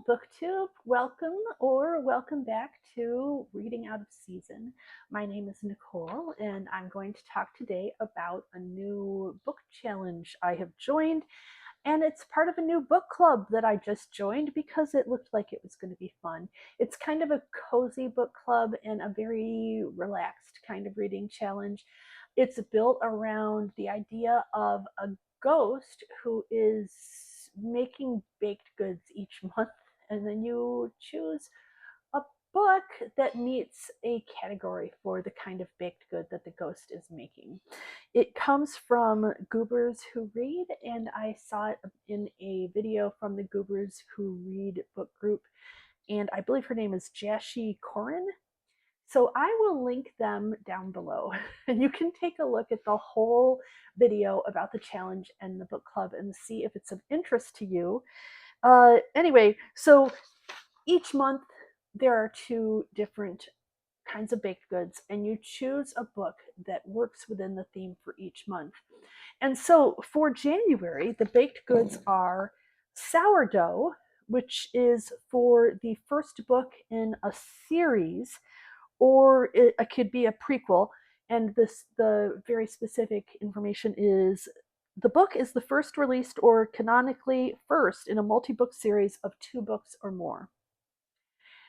Hello, booktube. Welcome back to Reading Out of Season. My name is Nicole, and I'm going to talk today about a new book challenge I have joined, and it's part of a new book club that I just joined because it looked like it was going to be fun. It's kind of a cozy book club and a very relaxed kind of reading challenge. It's built around the idea of a ghost who is making baked goods each month, and then you choose a book that meets a category for the kind of baked good that the ghost is making. It comes from Goobers Who Read, and I saw it in a video from the Goobers Who Read book group, and I believe her name is Jashi Corin. So I will link them down below, and you can take a look at the whole video about the challenge and the book club and see if it's of interest to you. Anyway, so each month there are two different kinds of baked goods, and you choose a book that works within the theme for each month. And so for January, the baked goods are Sourdough, which is for the first book in a series, or it could be a prequel. And the very specific information is the book is the first released or canonically first in a multi-book series of 2 books or more.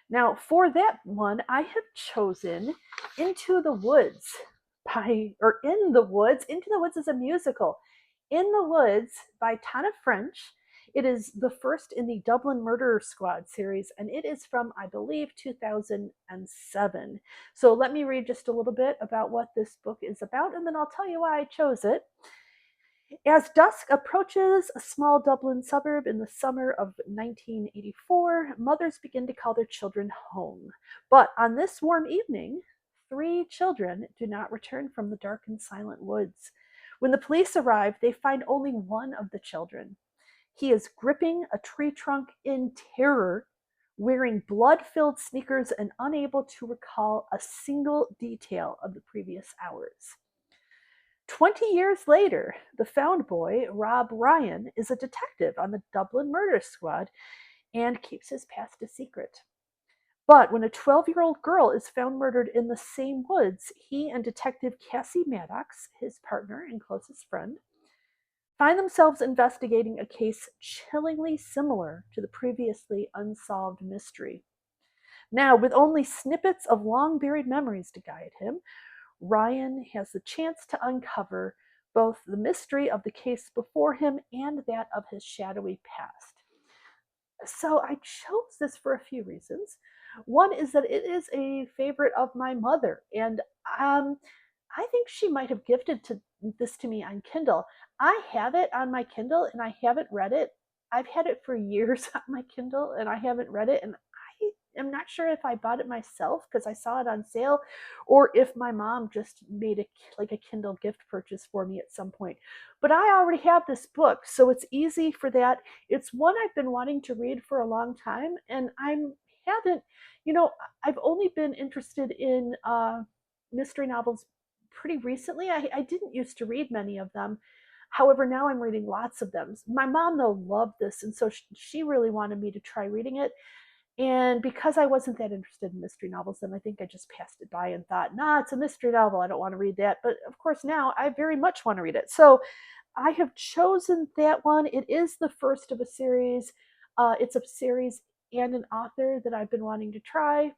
Now, for that one, I have chosen Into the Woods Into the Woods is a musical. In the Woods by Tana French. It is the first in the Dublin Murder Squad series, and it is from, I believe, 2007. So let me read just a little bit about what this book is about, and then I'll tell you why I chose it. As dusk approaches a small Dublin suburb in the summer of 1984, mothers begin to call their children home. But on this warm evening, 3 children do not return from the dark and silent woods. When the police arrive, they find only one of the children. He is gripping a tree trunk in terror, wearing blood-filled sneakers and unable to recall a single detail of the previous hours. 20 years later, the found boy, Rob Ryan, is a detective on the Dublin Murder Squad and keeps his past a secret. But when a 12-year-old girl is found murdered in the same woods, he and Detective Cassie Maddox, his partner and closest friend, find themselves investigating a case chillingly similar to the previously unsolved mystery. Now, with only snippets of long-buried memories to guide him, Ryan has the chance to uncover both the mystery of the case before him and that of his shadowy past. So I chose this for a few reasons. One is that it is a favorite of my mother, and I think she might have gifted this to me on Kindle. I have it on my Kindle, and I haven't read it. I've had it for years on my Kindle, and I haven't read it, and I am not sure if I bought it myself because I saw it on sale, or if my mom just made a Kindle gift purchase for me at some point. But I already have this book, so it's easy for that. It's one I've been wanting to read for a long time, and haven't, I've only been interested in mystery novels pretty recently. I didn't used to read many of them. However, now I'm reading lots of them. My mom, though, loved this, and so she really wanted me to try reading it. And because I wasn't that interested in mystery novels, then I think I just passed it by and thought, nah, it's a mystery novel. I don't want to read that. But of course, now I very much want to read it. So I have chosen that one. It is the first of a series. It's a series and an author that I've been wanting to try.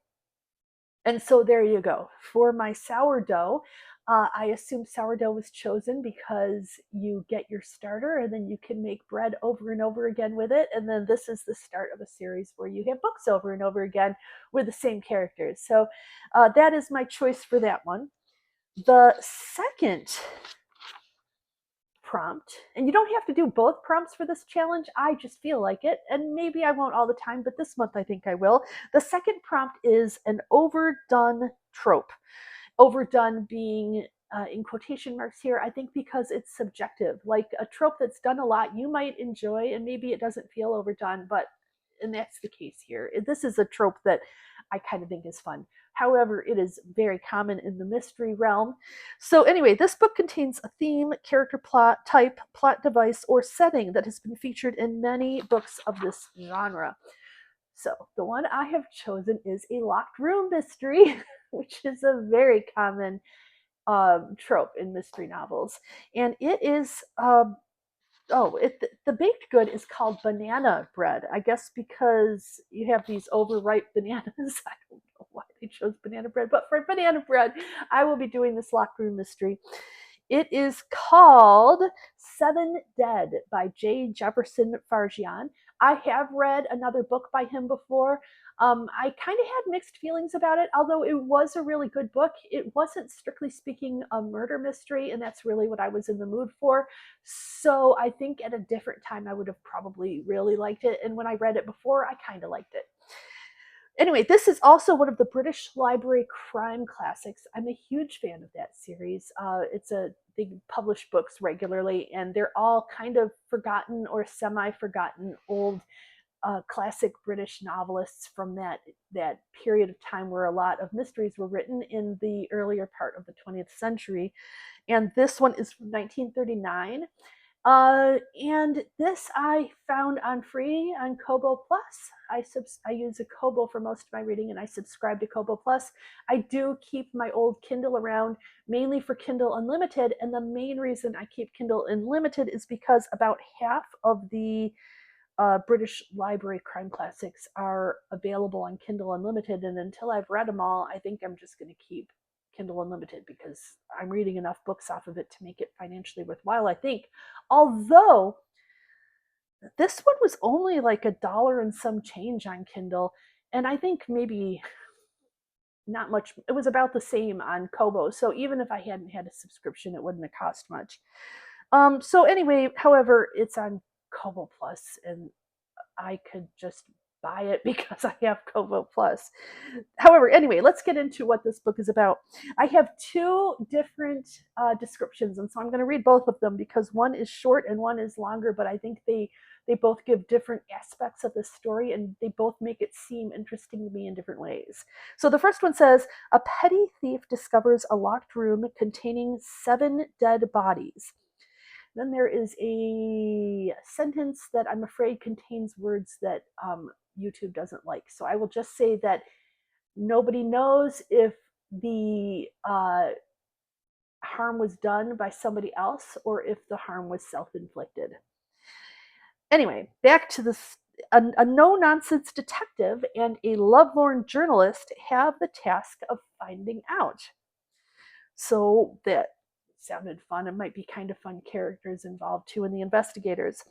And so there you go. For my sourdough, I assume sourdough was chosen because you get your starter and then you can make bread over and over again with it. And then this is the start of a series where you have books over and over again with the same characters. So that is my choice for that one. The second prompt, and you don't have to do both prompts for this challenge, I just feel like it, and maybe I won't all the time, but this month I think I will. The second prompt is an overdone trope. Overdone being in quotation marks here, I think because it's subjective. Like a trope that's done a lot you might enjoy, and maybe it doesn't feel overdone, and that's the case here. This is a trope that I kind of think is fun. However, it is very common in the mystery realm. So anyway, this book contains a theme, character plot, type, plot device, or setting that has been featured in many books of this genre. So the one I have chosen is a locked room mystery, which is a very common trope in mystery novels. And it is the baked good is called banana bread. I guess because you have these overripe bananas. I don't know why they chose banana bread, but for banana bread, I will be doing this locked room mystery. It is called Seven Dead by J. Jefferson Farjian. I have read another book by him before. I kind of had mixed feelings about it, although it was a really good book. It wasn't, strictly speaking, a murder mystery, and that's really what I was in the mood for. So I think at a different time I would have probably really liked it. And when I read it before, I kind of liked it. Anyway, this is also one of the British Library crime classics. I'm a huge fan of that series. They publish books regularly, and they're all kind of forgotten or semi-forgotten old classic British novelists from that period of time where a lot of mysteries were written in the earlier part of the 20th century. And this one is from 1939. And this I found on free on Kobo Plus. I use a Kobo for most of my reading, and I subscribe to Kobo Plus. I do keep my old Kindle around, mainly for Kindle Unlimited, and the main reason I keep Kindle Unlimited is because about half of the British Library crime classics are available on Kindle Unlimited, and until I've read them all, I think I'm just going to keep Kindle Unlimited because I'm reading enough books off of it to make it financially worthwhile, I think. Although this one was only like $1 and some change on Kindle, and I think maybe not much. It was about the same on Kobo, so even if I hadn't had a subscription, it wouldn't have cost much. So anyway, however, it's on Kobo Plus, and I could just buy it because I have Kobo Plus. However, anyway, let's get into what this book is about. I have two different descriptions, and so I'm going to read both of them because one is short and one is longer, but I think they both give different aspects of the story, and they both make it seem interesting to me in different ways. So the first one says, a petty thief discovers a locked room containing 7 dead bodies. Then there is a sentence that I'm afraid contains words that YouTube doesn't like. So I will just say that nobody knows if the harm was done by somebody else or if the harm was self-inflicted. Anyway, back to this. A no-nonsense detective and a lovelorn journalist have the task of finding out. So that sounded fun. It might be kind of fun characters involved too in the investigators.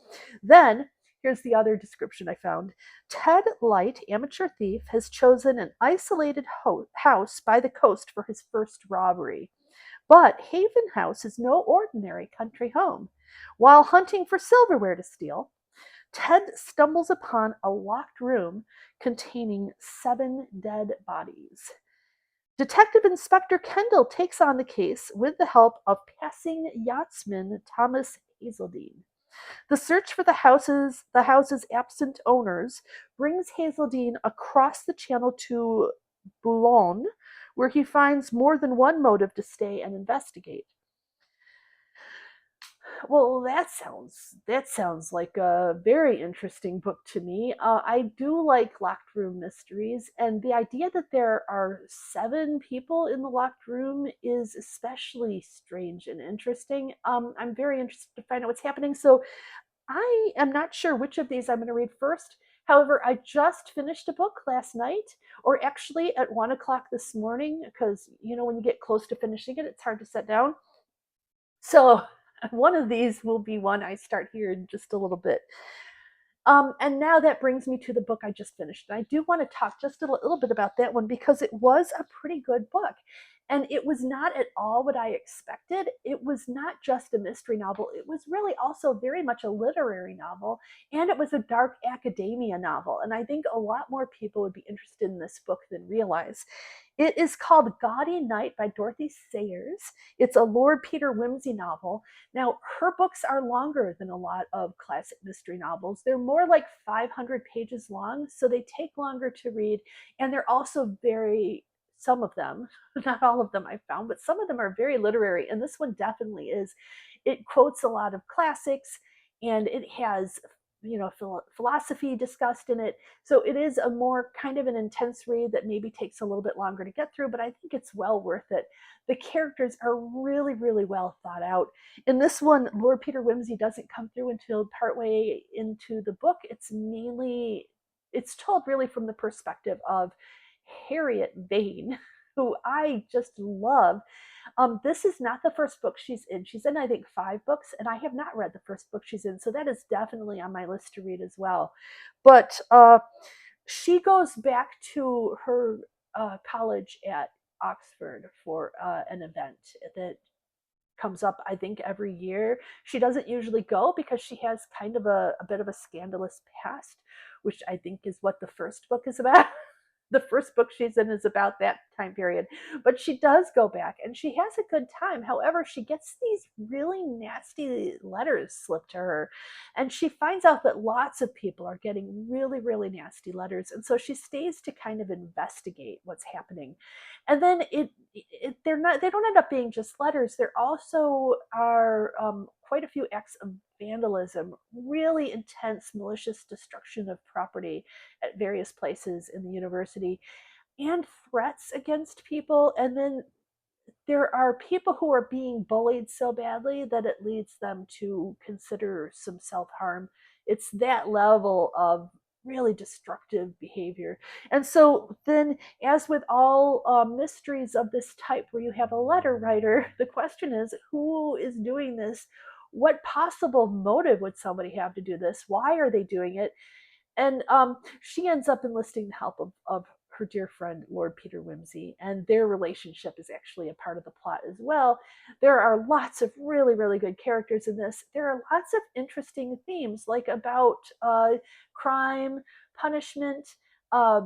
Then here's the other description I found. Ted Light, amateur thief, has chosen an isolated house by the coast for his first robbery. But Haven House is no ordinary country home. While hunting for silverware to steal, Ted stumbles upon a locked room containing 7 dead bodies. Detective Inspector Kendall takes on the case with the help of passing yachtsman Thomas Hazeldine. The search for the house's absent owners brings Hazeldine across the channel to Boulogne, where he finds more than one motive to stay and investigate. Well, that sounds like a very interesting book to me. I do like locked room mysteries, and the idea that there are 7 people in the locked room is especially strange and interesting. I'm very interested to find out what's happening. So I am not sure which of these I'm going to read first. However, I just finished a book last night, or actually at 1 o'clock this morning, because when you get close to finishing it, it's hard to set down. So one of these will be one I start here in just a little bit. And now that brings me to the book I just finished. And I do want to talk just a little bit about that one because it was a pretty good book. And it was not at all what I expected. It was not just a mystery novel. It was really also very much a literary novel. And it was a dark academia novel. And I think a lot more people would be interested in this book than realize. It is called Gaudy Night by Dorothy Sayers. It's a Lord Peter Wimsey novel. Now, her books are longer than a lot of classic mystery novels. They're more like 500 pages long, so they take longer to read. And they're also some of them, not all of them I've found, but some of them are very literary. And this one definitely is. It quotes a lot of classics, and it has philosophy discussed in it. So it is a more kind of an intense read that maybe takes a little bit longer to get through, but I think it's well worth it. The characters are really, really well thought out. In this one, Lord Peter Wimsey doesn't come through until partway into the book. It's told really from the perspective of Harriet Vane, who I just love. This is not the first book she's in. She's in, I think, 5 books, and I have not read the first book she's in, so that is definitely on my list to read as well. But she goes back to her college at Oxford for an event that comes up, I think, every year. She doesn't usually go because she has kind of a bit of a scandalous past, which I think is what the first book is about. The first book she's in is about that time period. But she does go back and she has a good time. However, she gets these really nasty letters slipped to her. And she finds out that lots of people are getting really, really nasty letters. And so she stays to kind of investigate what's happening. And then they don't end up being just letters. There also are quite a few acts of vandalism, really intense malicious destruction of property at various places in the university, and threats against people. And then there are people who are being bullied so badly that it leads them to consider some self-harm. It's that level of really destructive behavior. And so then, as with all mysteries of this type where you have a letter writer, the question is, who is doing this? What possible motive would somebody have to do this? Why are they doing it? And she ends up enlisting the help of her dear friend Lord Peter Wimsey, and their relationship is actually a part of the plot as well. There are lots of really, really good characters in this. There are lots of interesting themes, like about crime, punishment, uh,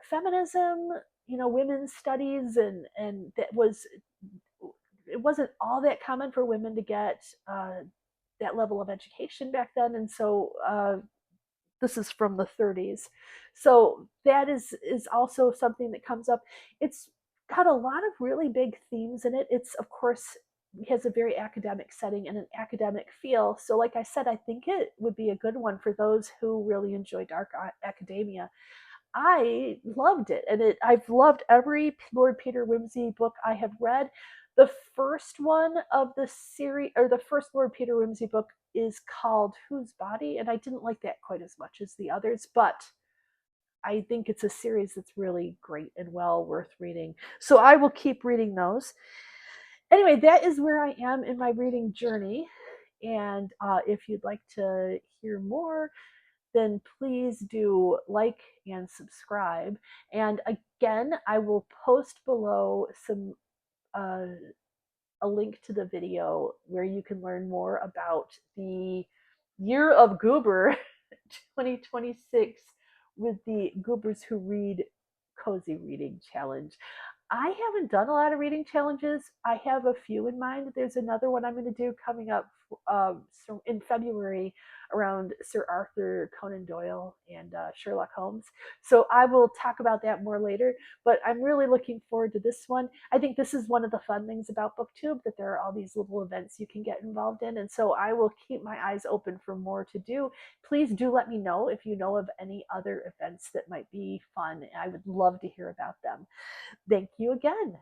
feminism, women's studies, and it wasn't all that common for women to get that level of education back then, and so this is from the 30s. So that is also something that comes up. It's got a lot of really big themes in it. It's, of course, has a very academic setting and an academic feel. So like I said, I think it would be a good one for those who really enjoy dark academia. I loved it, and I've loved every Lord Peter Wimsey book I have read. The first one of the series, or the first Lord Peter Wimsey book, is called Whose Body, and I didn't like that quite as much as the others, but I think it's a series that's really great and well worth reading. So I will keep reading those. Anyway, that is where I am in my reading journey. And if you'd like to hear more, then please do like and subscribe. And again, I will post below uh, a link to the video where you can learn more about the Year of Goober 2026 with the Goobers Who Read Cozy Reading Challenge. I haven't done a lot of reading challenges. I have a few in mind. There's another one I'm going to do coming up in February around Sir Arthur Conan Doyle and Sherlock Holmes. So I will talk about that more later, but I'm really looking forward to this one. I think this is one of the fun things about booktube, that there are all these little events you can get involved in, and so I will keep my eyes open for more to do. Please do let me know if you know of any other events that might be fun. I would love to hear about them. Thank you again.